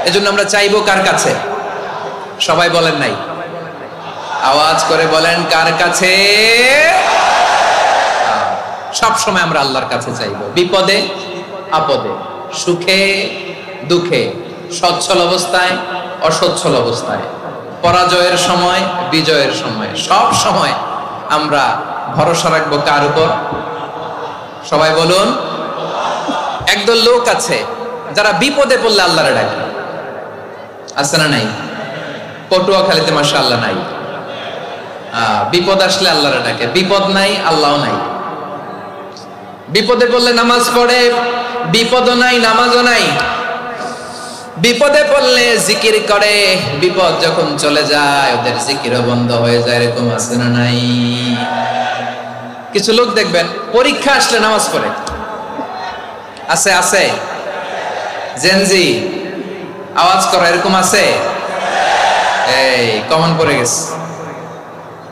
এজন্য আমরা চাইবো কার কাছে? সবাই বলেন নাই, আওয়াজ করে বলেন কার কাছে? সব সময় আমরা আল্লাহর কাছে চাইবো, বিপদে আপদে, সুখে দুঃখে, সচ্ছল অবস্থায় অসচ্ছল অবস্থায়, পরাজয়ের সময় বিজয়ের সময়, সব সময় আমরা ভরসা রাখবো কার উপর? সবাই বলুন। একদল লোক আছে যারা বিপদে পড়লে আল্লাহরে ডাকে, আছে না নাই? পটুয়াখালীতে মাশাআল্লাহ নাই, বিপদ আসলে আল্লাহরে ডাকে, বিপদ নাই আল্লাহও নাই। বিপদে পড়লে নামাজ পড়ে, বিপদও নাই নামাজও নাই। বিপদে পড়লে জিকির করে, বিপদ যখন চলে যায় ওদের জিকিরও বন্ধ হয়ে যায়। এরকম আছে না নাই? কিছু লোক দেখবেন পরীক্ষা আসলে নামাজ পড়ে, আছে আছে? জেনজি আওয়াজ করো, এরকম আছে? এই কমন পড়ে গেছে,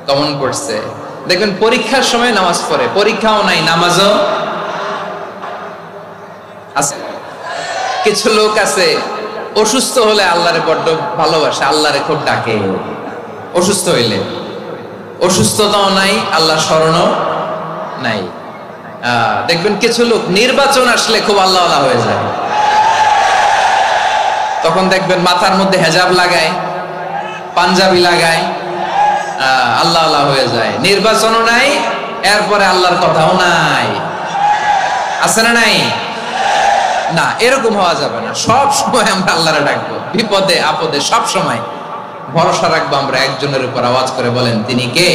কমন পড়ছে। দেখবেন পরীক্ষার সময় নামাজ পড়ে, পরীক্ষাও নাই নামাজও আছে। কিছু লোক আছে অসুস্থ হলে আল্লাহরে বড্ড ভালোবাসে, আল্লাহরে খুব ডাকে। অসুস্থ হইলে অসুস্থতাও নাই, আল্লাহ স্মরণও নাই। দেখবেন কিছু লোক নির্বাচন আসলে খুব আল্লাহওয়ালা হয়ে যায়, তখন দেখবেন মাথার মধ্যে হেজাব লাগায়, পাঞ্জাবি লাগায়, আল্লাহওয়ালা হয়ে যায়। নির্বাচনও নাই, এরপরে আল্লাহর কথাও নাই, আছে না নাই? না, এরকম হওয়া যাবে না। সব সময় আমরা আল্লাহরে ডাকবো, বিপদে আপদে সব সময় ভরসা রাখবো আমরা একজনের উপর। আওয়াজ করে বলেন তিনি কে?